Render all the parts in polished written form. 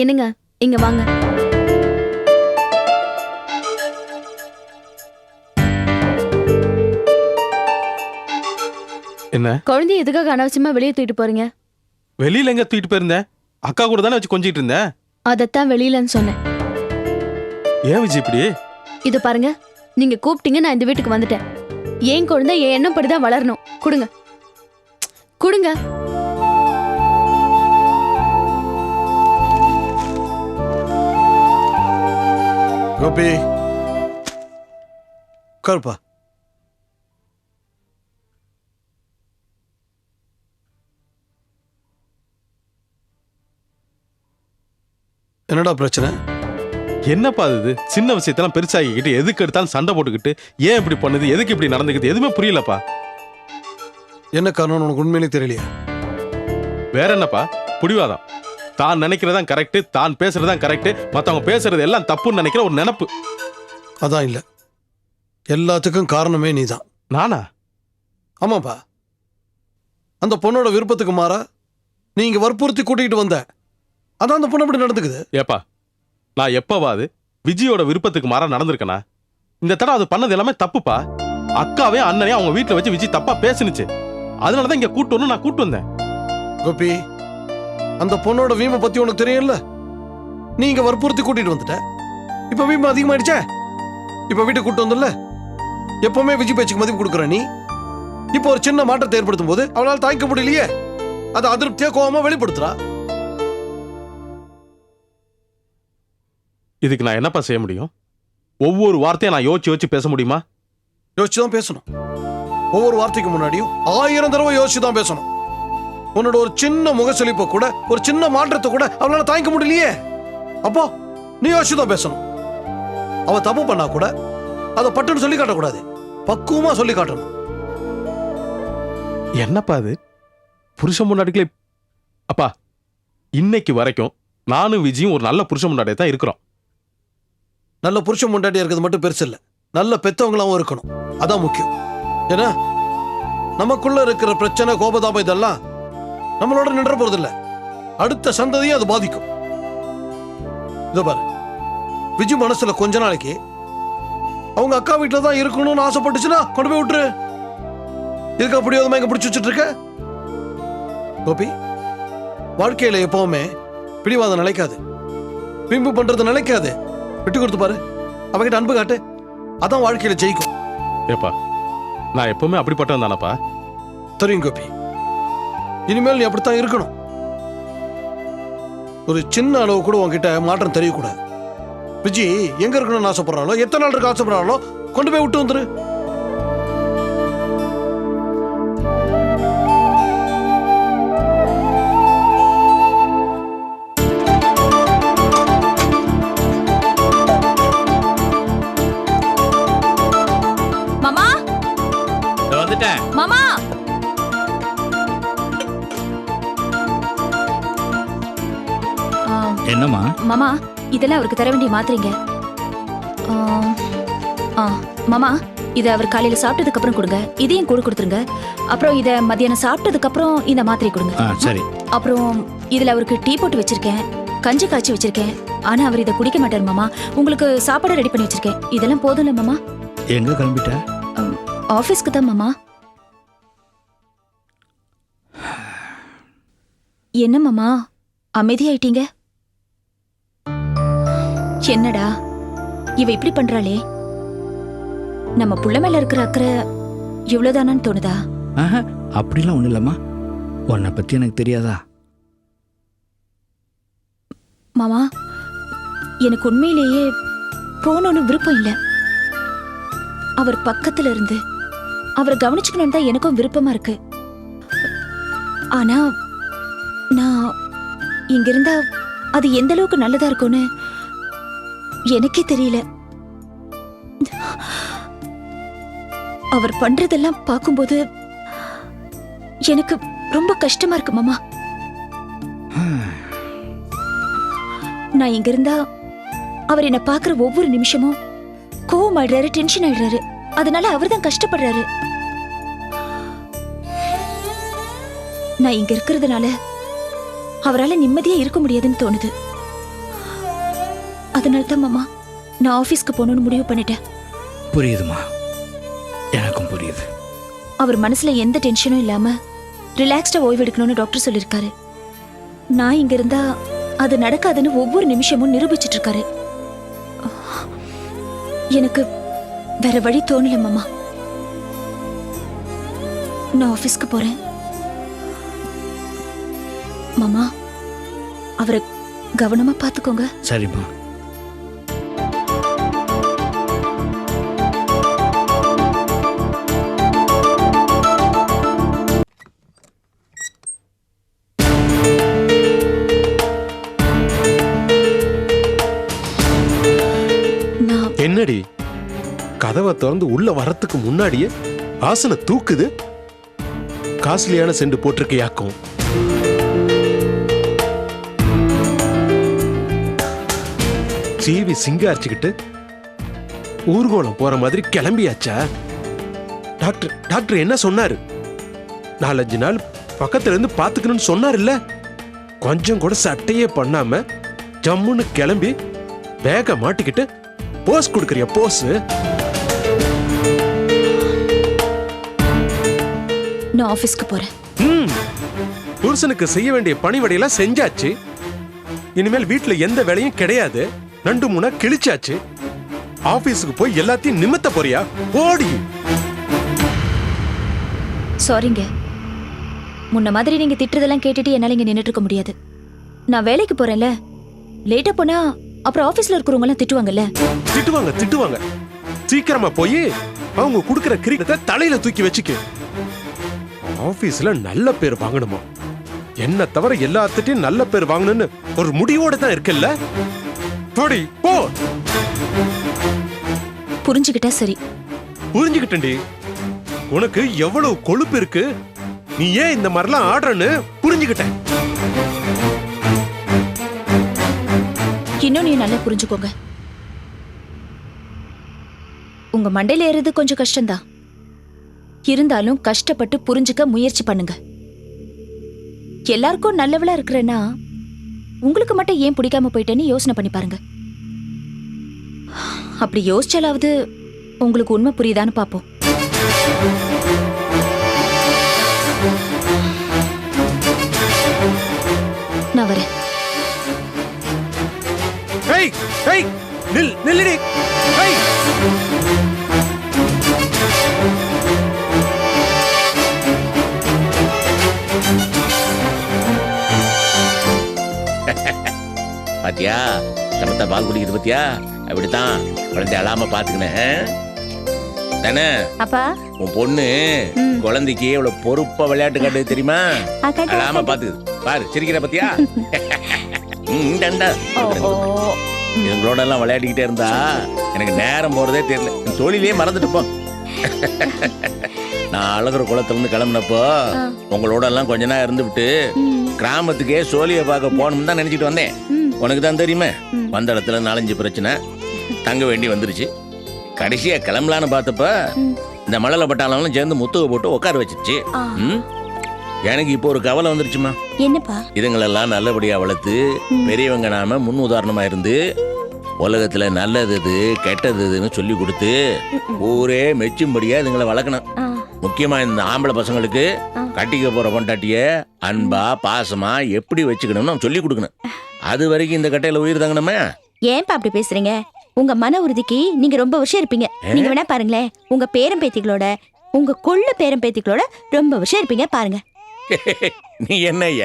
என்னங்க, இங்க வாங்க. என்ன குழந்தைய எதுக்காக அனாவசியமா வெளியே தூக்கிட்டு போறீங்க? வெளியில எங்க தூக்கிட்டு போயிருந்தேன்? அக்கா கூட தானே வச்சு கொஞ்சிட்டு இருந்தேன். அதத்தான் வெளியிலன்னு சொன்னேன். ஏன் விஜய் இப்படி? இது பாருங்க, நீங்க கூப்பிட்டீங்க, நான் இந்த வீட்டுக்கு வந்துட்டேன். ஏன் குழந்தை என் எண்ணப்படிதான் வளரணும். கொடுங்க கொடுங்க. கோபி, உட்காருப்பா. என்னடா பிரச்சனை? என்னப்பா இது? சின்ன விஷயத்தெல்லாம் பெருசாகிக்கிட்டு எதுக்கு எடுத்தாலும் சண்டை போட்டுக்கிட்டு ஏன் இப்படி பண்ணுது, எதுக்கு இப்படி நடந்துக்கிட்டு எதுவுமே புரியலப்பா. என்ன காரணம் உனக்கு உண்மையிலே தெரியலையா? வேற என்னப்பா? புடிவாதம். தான் நினைக்கிறதான் கரெக்ட், தான் பேசுறதான் கரெக்ட், மத்தவங்க பேசுறது எல்லாம் தப்புன்னு நினைக்கிற ஒரு நினைப்பு. அதான் இல்ல, எல்லாத்துக்கும் காரணமே நீதான். நானா? ஆமாப்பா. அந்த பொண்ணோட விருப்பத்துக்கு மாறா நீ இங்க வற்புறுத்தி கூட்டிகிட்டு வந்த. அதான் அந்த பொண்ணு அப்படி நடந்துக்குது. ஏப்பா, நான் எப்பவாது விஜயோட விருப்பத்துக்கு மாறா நடந்திருக்கனா? இந்த தடவை அது பண்ணது எல்லாமே தப்புப்பா. அக்காவே அண்ணனையும் அவங்க வீட்டுல வச்சு விஜய் தப்பா பேசுனுச்சு. அதனாலதான் இங்க கூட்டு வரணும் நான் கூட்டு வந்தேன். கோபி, அந்த பொண்ணோட வீமை பத்தி உனக்கு தெரியும்ல. நீ இங்க வற்புறுத்தி கூட்டிட்டு வந்துட்ட. இப்ப வீமை அதிகமாயிடுச்சே. இப்ப வீட்டுக்கு கூட்டு வந்துடல. எப்பவுமே விஜய் பேச்சுக்கு மதிப்பு கொடுக்குற நீ இப்போ ஒரு சின்ன மாற்றத்தை ஏற்படுத்தும் போது அவளால் தாய்க்க முடியலையே. அதை அதிருப்தியா கோவமா வெளிப்படுத்துறா. இதுக்கு நான் என்னப்பா செய்ய முடியும்? ஒவ்வொரு வார்த்தையும் நான் யோசிச்சு பேச முடியுமா? யோசிச்சுதான் பேசணும். ஒவ்வொரு வார்த்தைக்கு முன்னாடியும் 1000 தடவை யோசிச்சுதான் பேசணும். உன்னோட ஒரு சின்ன முகசொலிப்ப கூட, ஒரு சின்ன மாற்றத்தை கூட அவளால தாங்கிக்க முடியலையே. அப்போ நீ யோசிச்சுதான் பேசணும். அவ தப்பு பண்ணா கூட அதை பட்டுன்னு சொல்லி காட்டக்கூடாது, பக்குவமா சொல்லி காட்டணும். என்னப்பா அது? புருஷன் முன்னாடிகளே அப்பா, இன்னைக்கு வரைக்கும் நானும் விஜயும் ஒரு நல்ல புருஷன் முன்னாடியே தான் இருக்கிறோம். நல்ல புருஷன் முன்னாடி இருக்கிறது மட்டும் பெருசு இல்ல, நல்ல பெத்தவங்களாவும் இருக்கணும். அதான் முக்கியம். ஏன்னா நமக்குள்ள இருக்கிற பிரச்சனை, கோபதாபம் இதெல்லாம் நம்மளோட நின்ற போறது இல்ல, அடுத்த சந்ததியும் அது பாதிக்கும். இதோ பாரு, விஜய் மனசுல கொஞ்ச நாளைக்கு அவங்க அக்கா வீட்டுல தான் இருக்கணும்னு ஆசைப்பட்டுச்சுன்னா கொண்டு போய் விட்டுரு. இதுக்கு அப்படி இங்க பிடிச்சி வச்சுட்டு இருக்க? கோபி, வாழ்க்கையில எப்பவுமே பிடிவாதம் நிலைக்காது, பிம்பு பண்றது நிலைக்காது. விட்டு கொடுத்து பாரு, அவகிட்ட அன்பு காட்டு, அதான் வாழ்க்கையில ஜெயிக்கும். ஏப்பா, நான் எப்பவுமே அப்படிப்பட்டவன் தானப்பா. தெரியும் கோபி, இனிமேல் நீ அப்படித்தான் இருக்கணும். ஒரு சின்ன அளவு கூட உன்கிட்ட மாற்றம் தெரியக்கூடாது. விஜய் எங்க இருக்கணும்னு ஆசைப்படுறாளோ, எத்தனை நாள் இருக்க ஆசைப்படுறாளோ கொண்டு போய் விட்டு வந்துரு. மாமா, வந்துட்டேன். மாமா. என்னம்மா? மாமா, இதெல்லாம் அவருக்கு தர வேண்டிய மாத்திரைங்க. மாமா, இதை அவர் காலையில சாப்பிட்டதுக்கு அப்புறம் கொடுங்க. இதையும் கூட கொடுத்துருங்க. அப்புறம் இதை மத்தியானம் சாப்பிட்டதுக்கு அப்புறம் இந்த மாத்திரை கொடுங்க. சரி. அப்புறம் இதுல அவருக்கு டீ போட்டு வச்சிருக்கேன், கஞ்சி காய்ச்சி வச்சிருக்கேன். ஆனா அவர் இதை குடிக்க மாட்டாரு மாமா. உங்களுக்கு சாப்பாடு ரெடி பண்ணி வச்சிருக்கேன். இதெல்லாம் போதும்ல மாமா? எங்க கிளம்பிட்ட? ஆபீஸ்க்கு தான் மாமா. என்ன மாமா அமைதியாயிட்டீங்க? என்னடா இவ இப்படி பண்றாளே? நம்ம புள்ள மேல இருக்கிற அக்கறை இவ்வளவுதானான்னு தோணுதா? அப்படிலாம் ஒண்ணு இல்லம்மா. உன்னை பத்தி எனக்கு தெரியாதா? மாமா, எனக்கு உண்மையிலேயே போகணும்னு விருப்பம் இல்லை. அவர் பக்கத்துல இருந்து அவரை கவனிச்சுக்கணும்னு தான் எனக்கும் விருப்பமா இருக்கு. ஆனா நான் இங்க இருந்தா அது எந்த அளவுக்கு நல்லதா இருக்கும்னு எனக்கே தெரியல. அவர் பண்றதெல்லாம் பார்க்கும்போது எனக்கு ரொம்ப கஷ்டமா இருக்கு மாமா. நான் இங்க இருந்தா அவர் என்ன பாக்குற ஒவ்வொரு நிமிஷமும் கோவம் ஆயிடுறாரு, டென்ஷன் ஆயிடுறாரு. அதனால அவர் தான் கஷ்டப்படுறாரு. நான் இங்க இருக்கிறதுனால அவரால நிம்மதியா இருக்க முடியாதுன்னு தோணுது. அதனால தான் மாமா நான் ஆபீஸ்க்கு போகணும்னு முடிவு பண்ணிட்டேன். புரியுதுமா, எனக்கும் புரியுது. அவர் மனசுல எந்த டென்ஷனும் இல்லாம ரிலாக்ஸ்டா ஓய்வு எடுக்கணும்னு டாக்டர் சொல்லியிருக்காரு. நான் இங்க இருந்தா அது நடக்காதுன்னு ஒவ்வொரு நிமிஷமும் நிரூபிச்சிட்டு இருக்காரு. எனக்கு வேற வழி தோணல மாமா. நான் ஆபீஸ்க்கு போறேன். மாமா, அவரை கவனமா பாத்துக்கோங்க. சரிம்மா. நான் என்னடி கதவை திறந்து உள்ள வரத்துக்கு முன்னாடியே வாசனை தூக்குது. காஸ்ட்லியான செண்டு போட்டிருக்கையாக்கும். சீவி சிங்காரிச்சுக்கிட்டு ஊர்கோலம் போற மாதிரி கிளம்பியாச்சா? டாக்டர் என்ன சொன்னாரு? 4-5 நாள் பக்கத்துல இருந்து பாத்துக்கணும்னு சொன்னார் இல்ல? கொஞ்சம் கூட சட்டையே பண்ணாம ஜம்முன்னு கிளம்பி பேக மாட்டிக்கிட்டு போஸ் கொடுக்கறியா? போஸ் நான் ஆபீஸ்க்கு போறேன். புருஷனுக்கு செய்ய வேண்டிய பணிவடையெல்லாம் செஞ்சாச்சு. இனிமேல் வீட்டுல எந்த வேலையும் கிடையாது. 2-3 கிழிச்சாச்சு. ஆபீஸுக்கு போய் எல்லாத்தையும் நிமித்த போறியா? ஓடி. சாரிங்க. முன்ன மாதிரி நீங்க திட்டுறதெல்லாம் கேட்டுட்டு என்னால இங்க நின்னுட்டு இருக்க முடியாது. நான் வேலைக்கு போறேன்ல. லேட்டா போனா அப்புறம் ஆபீஸ்ல இருக்கிறவங்க எல்லாம் திட்டுவாங்கல்ல. திட்டுவாங்க. சீக்கிரமா போய் அவங்க குடுக்கிற கிரீடத்தை தலையில தூக்கி வச்சுக்க. ஆபீஸ்ல நல்ல பேர் வாங்கணுமா? என்ன தவிர எல்லாத்திட்டையும் நல்ல பேர் வாங்கணும்னு ஒரு முடிவோட தான் இருக்குல்ல? போடி போ. புரிஞ்சுக்கிட்டா சரி. புரிஞ்சுக்கிட்டேன்டி. உனக்கு எவ்வளவு கொழுப்பு இருக்கு. நீ ஏன் இந்த மாதிரிலாம் ஆடுறன்னு புரிஞ்சுக்கிட்டேன். இன்னும் நீ நல்லா புரிஞ்சுக்கோங்க. உங்க மண்டையில ஏறது கொஞ்சம் கஷ்டம்தான். இருந்தாலும் கஷ்டப்பட்டு புரிஞ்சுக்க முயற்சி பண்ணுங்க. எல்லாருக்கும் நல்லவளா இருக்கிறேன்னா உங்களுக்கு மட்டும் ஏன் பிடிக்காம போயிட்டேன்னு யோசனை பண்ணி பாருங்க. அப்படி யோசிச்சாலாவது உங்களுக்கு உண்மை புரியுதான்னு பாப்போம். நான் வரேன். நில்லுடி. பாத்தியா சமத்தா பால் குடிக்குது பாத்தியா? அப்படித்தான் குழந்தை அழாம பாத்துக்கினேன் தானே. அப்பா உன் பொண்ணு குழந்தைக்கு எவ்வளவு பொறுப்பா விளையாட்டு காட்டு தெரியுமா? அழாம பாத்துக்குது பாரு. சிரிக்கிற பாத்தியா? எங்களோட எல்லாம் விளையாடிக்கிட்டே இருந்தா எனக்கு நேரம் போறதே தெரியல. தொழிலே மறந்துட்டு போ. நான் அழகுற குளத்துல இருந்து கிளம்புனப்போ உங்களோட எல்லாம் கொஞ்ச நேரம் இருந்து விட்டு கிராமத்துக்கே சோழிய பார்க்க போகணும்னு தான் நினைச்சிட்டு வந்தேன். உனக்கு தான் தெரியுமே, வந்த இடத்துல 4-5 பிரச்சனை, தங்க வேண்டி வந்துருச்சு. கடைசியா கிளம்பலான்னு பார்த்தப்ப இந்த மழலை பட்டாளங்களும் சேர்ந்து முத்துவை போட்டு உட்கார வச்சிருச்சு. எனக்கு இப்போ ஒரு கவலை வந்துருச்சுமா. என்னப்பா? இதுங்களெல்லாம் நல்லபடியா வளர்த்து பெரியவங்க நாம முன் உதாரணமா இருந்து உலகத்துல நல்லது எது கெட்டது எதுன்னு சொல்லி கொடுத்து ஊரே மெச்சும்படியா இதுங்களை வளர்க்கணும். முக்கியமா இந்த ஆம்பளை பசங்களுக்கு கட்டிக்க போற பொண்டாட்டிய அன்பா பாசமா எப்படி வச்சுக்கணும்னு சொல்லி கொடுக்கணும். அது வரைக்கும் இந்த கட்டையில உயிர் தங்கணுமே. ஏன்பா அப்படி பேசுறீங்க? உங்க மன உறுதிக்கு நீங்க ரொம்ப விஷயம் இருப்பீங்க. நீங்க வேணா பாருங்களேன், உங்க பேரன் பேத்திகளோட, உங்க கொள்ள பேரன் பேத்திகளோட ரொம்ப விஷயம் இருப்பீங்க பாருங்க. நீ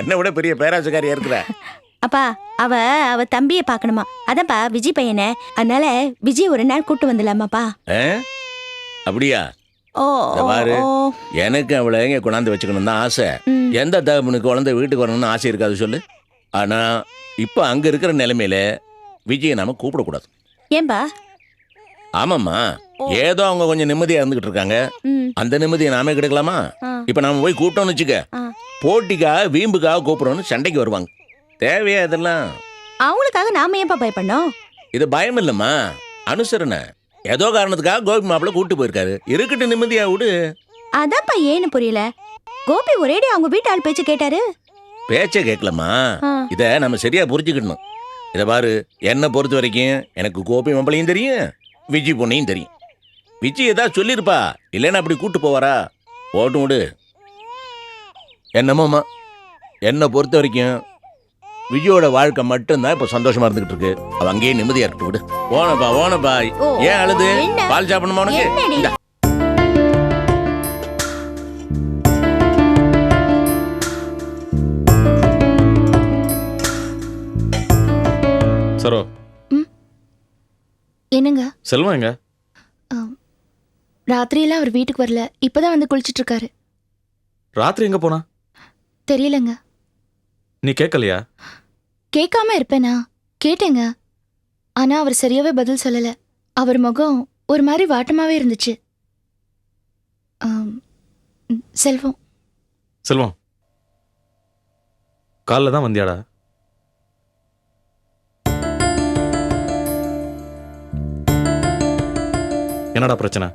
என்ன விட பெரிய பேராசக்காரியா இருக்கிற. அப்பா அவ தம்பிய பாக்கணுமா? அதான்ப்பா விஜய் பையனை. அதனால விஜய் ஒரு நாள் கூட்டு வந்துடலாமாப்பா? அப்படியா? ஓ பாரு, எனக்கு அவளை எங்க கொண்டாந்து வச்சுக்கணும் தான் ஆசை. எந்த தகவனுக்கு குழந்தை வீட்டுக்கு வரணும்னு ஆசை இருக்காது சொல்லு. ஆனா இப்ப அங்க இருக்கிற நிலைமையில விஜயை நாம கூப்பிடக்கூடாது. ஏன்பா? ஆமாம்மா, ஏதோ அவங்க கொஞ்சம் நிம்மதியா இருந்துகிட்டு இருக்காங்க. அந்த நிம்மதியை நாமே கிடைக்கலாமா? இப்ப நாம போய் கூப்பிட்டோம்னு வச்சுக்க, போட்டிக்காக வீம்புக்காக கூப்பிடணும்னு சண்டைக்கு வருவாங்க. தேவையா இதெல்லாம்? அவங்களுக்காக நாம ஏன்பா பயப்படணும்? இது பயம் இல்லம்மா, அனுசரணை. ஏதோ காரணத்துக்காக கோபி மாப்பிள்ள கூட்டு போயிருக்காரு, இருக்கட்டும் நிம்மதியா விடு. அதான்ப்பா ஏன்னு புரியல. கோபி ஒரேடி அவங்க வீட்டு ஆள் பேச்சு கேட்டாரு. பேச்ச கேட்கலம்மா, இத நம்ம சரியா புரிஞ்சுக்கணும். இதை பாரு, என்னை பொறுத்த வரைக்கும் எனக்கு கோபி மம்பளையும் தெரியும், விஜி பொண்ணையும் தெரியும். விஜி ஏதாவது சொல்லியிருப்பா, இல்லைன்னா அப்படி கூட்டு போவாரா? போட்டும் விடு. என்னமோம்மா, என்னை பொறுத்த வரைக்கும் விஜயோட வாழ்க்கை மட்டும்தான் இப்போ சந்தோஷமா இருந்துகிட்டு இருக்கு. அவ அங்கேயே நிம்மதியா இருக்கு. விடு. ஓனப்பா ஓ, ஏன் அழுது? என்ன? பால் சாப்பிடணுமா உனக்கு? என்னடி? இந்தா. சரோ, என்னங்க செல்வம் எங்க? ராத்திரியெல்லாம் அவர் வீட்டுக்கு வரல, இப்பதான் வந்து குளிச்சிட்டு இருக்காரு. ராத்திரி எங்க போனா? தெரியலங்க. நீ கேட்கலையா? கேட்காம இருப்பேனா? கேட்டேங்க. ஆனா அவர் சரியாவே பதில் சொல்லல. அவர் முகம் ஒரு மாதிரி வாட்டமாவே இருந்துச்சு. செல்வம், செல்வம், காலைல தான் வந்தியாடா? என்னடா பிரச்சனை?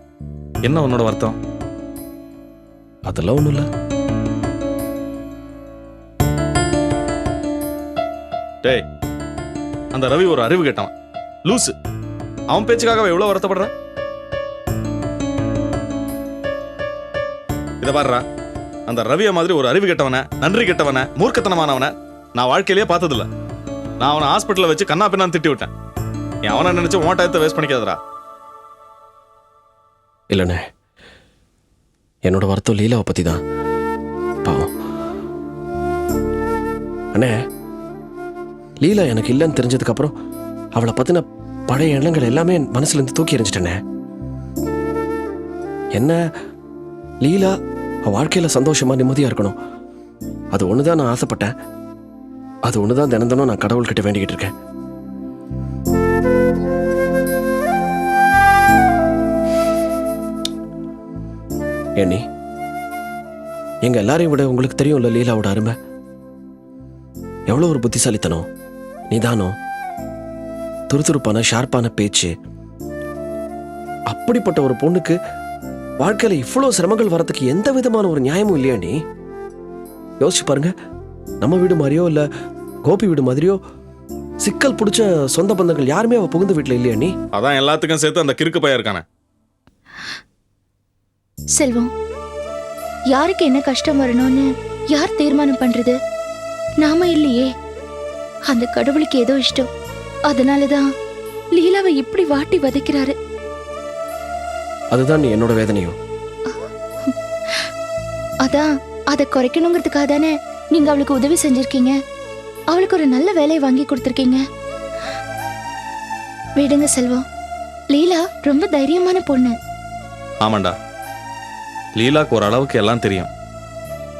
என்ன உன்னோட வருத்தம்? அதெல்லாம் ஒண்ணும் இல்ல. டேய், அந்த ரவி ஒரு அறிவு கேட்டவன், லூசு. அவன் பேச்சுக்காக எவ்வளவு வருத்தப்படுற? இத பாருடா, அந்த ரவிய மாதிரி ஒரு அறிவு கெட்டவன, நன்றி கெட்டவன, மூர்க்கத்தனமானவன நான் வாழ்க்கையிலேயே பார்த்ததில்ல. நான் அவனை ஹாஸ்பிட்டல்ல வச்சு கண்ணா பின்னான்னு திட்டி விட்டேன். நீ அவனை நினைச்சு உன் டயத்தை வேஸ்ட் பண்ணிக்காதடா. இல்லண்ணே, என்னோட வருத்தம் லீலாவை பத்தி தான். பாவம். அண்ணே, லீலா எனக்கு இல்லைன்னு தெரிஞ்சதுக்கு அப்புறம் அவளை பத்தின பழைய எண்ணங்கள் எல்லாமே என் மனசுல இருந்து தூக்கி எறிஞ்சிட்டேனே. என்ன, லீலா அவ வாழ்க்கையில சந்தோஷமா நிம்மதியா இருக்கணும், அது ஒண்ணுதான் நான் ஆசைப்பட்டேன். அது ஒண்ணுதான் தினம் தினம் நான் கடவுள்கிட்ட வேண்டிக்கிட்டு இருக்கேன். ஏண்ணி, எங்க எல்லாரையும் விட உங்களுக்கு தெரியும்ல லீலாவோட அருமை. எவ்வளவு ஒரு புத்திசாலித்தனம், நிதானம், துருதுருப்பான ஷார்ப்பான பேச்சு. அப்படிப்பட்ட ஒரு பொண்ணுக்கு வாழ்க்கையில இவ்வளவு சிரமங்கள் வரதுக்கு எந்த விதமான ஒரு நியாயமும் இல்லையா? நீ யோசிச்சு பாருங்க. நம்ம வீடு மாதிரியோ இல்ல கோபி வீடு மாதிரியோ சிக்கல் பிடிச்ச சொந்த பந்தங்கள் யாருமே அவ புகுந்த வீட்டுல இல்லையா? நீ அதான் எல்லாத்துக்கும் சேர்த்து அந்த கிறுக்கு பையன் இருக்கானே. செல்வம், யாருக்கு என்ன கஷ்டம் வரணும்னு யார் தீர்மானம் பண்றது? நாம இல்லையே. அந்த கடவுளுக்கு ஏதோ இஷ்டம், அதனாலதான் லீலாவை இப்படி வாட்டி வதைக்கிறாரு. அதுதான் என்னோட வேதனையும். அதான் அதை குறைக்கணுங்கிறதுக்காக தானே நீங்க அவளுக்கு உதவி செஞ்சிருக்கீங்க. அவளுக்கு ஒரு நல்ல வேலையை வாங்கி கொடுத்துருக்கீங்க. விடுங்க செல்வம், லீலா ரொம்ப தைரியமான பொண்ணு. ஆமாண்டா, லீலாக்கு ஒரு அளவுக்கு எல்லாம் தெரியும்.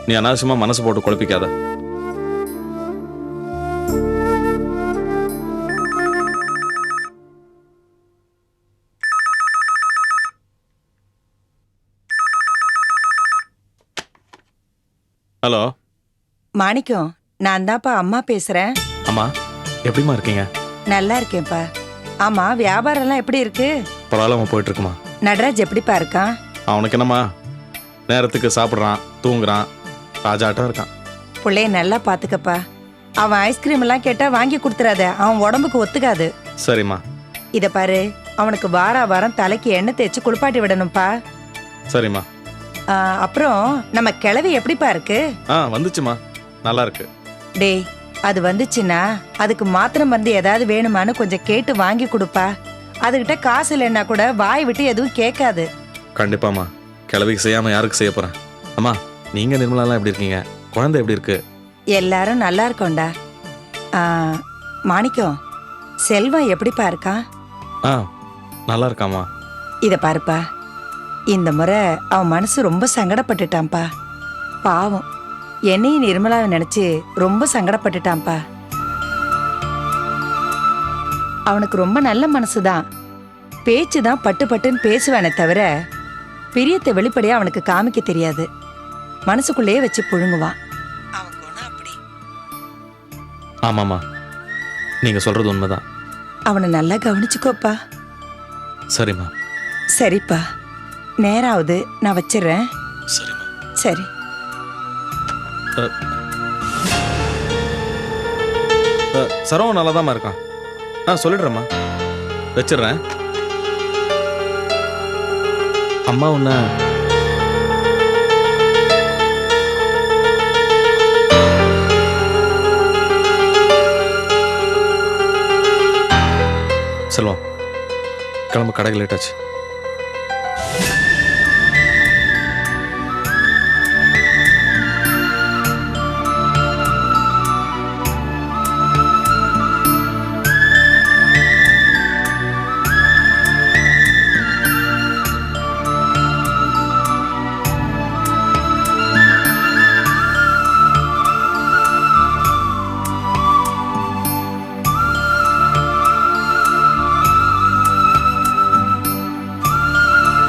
நீ அனாவசியமா மனசு போட்டு குழப்பிக்காத. ஹலோ மாணிக்கம், நான் தான்ப்பா அம்மா பேசுறேன். அம்மா, எப்படிமா இருக்கீங்க? நல்லா இருக்கேன்ப்பா. ஆமா, வியாபாரம் எல்லாம் எப்படி இருக்கு? பரவாயில்லாம போயிட்டு இருக்குமா. நடராஜ் எப்படிப்பா இருக்கான்? அவனுக்கு என்னம்மா, நேரத்துக்கு சாப்பிட்றான், தூங்குறான், ராஜாட்டம் இருக்கான். பிள்ளைய நல்லா பாத்துக்கப்பா. அவன் ஐஸ்கிரீம் எல்லாம் கேட்டா வாங்கி கொடுத்துறாத, அவன் உடம்புக்கு ஒத்துக்காது. சரிம்மா. இத பாரு, அவனுக்கு வாரம் தலைக்கு எண்ணெய் தேய்ச்சி குளிப்பாட்டி விடணும்ப்பா. சரிம்மா. அப்புறம் நம்ம கிழவி எப்படிப்பா இருக்கு? வந்துச்சுமா, நல்லா இருக்கு. டேய், அது வந்துச்சுன்னா அதுக்கு மாத்திரம் வந்து ஏதாவது வேணுமான்னு கொஞ்சம் கேட்டு வாங்கி கொடுப்பா. அதுகிட்ட காசு இல்லைன்னா கூட வாய் விட்டு எதுவும் கேட்காது. கண்டிப்பாம்மா, கிளவிக்கு செய்யாம யாருக்கு செய்ய போறேன். அம்மா, நீங்க நிர்மலாலாம் எப்படி இருக்கீங்க? குழந்தை எப்படி இருக்கு? எல்லாரும் நல்லா இருக்கோண்டா. மாணிக்கம், செல்வம் எப்படிப்பா இருக்கான்? நல்லா இருக்காமா. இத பாருப்பா, இந்த முறை அவன் மனசு ரொம்ப சங்கடப்பட்டுட்டான்ப்பா. பாவம், என்னையும் நிர்மலாவை நினைச்சு ரொம்ப சங்கடப்பட்டுட்டான்ப்பா. அவனுக்கு ரொம்ப நல்ல மனசுதான். பேச்சுதான் பட்டு பட்டுன்னு பேசுவானே தவிர பிரியத்தை வெளிப்படையா அவனுக்கு காமிக்க தெரியாது. மனசுக்குள்ளேயே வச்சு புழுங்குவான். அவன் குணம் அப்படி. ஆமாமா, நீங்க சொல்றது உண்மைதான். அவனை நல்லா கவனிச்சுக்கோப்பா. சரிம்மா. சரிப்பா, நேராவது நான் வச்சிடுறேன். சரிம்மா. சரி. சரவம் நல்லாதாம்மா இருக்கான். சொல்லிடுறேம்மா. வச்சிடுறேன். அம்மா உன்னை செல்வம் கிளம்ப, கடைக்கு லேட் ஆச்சு.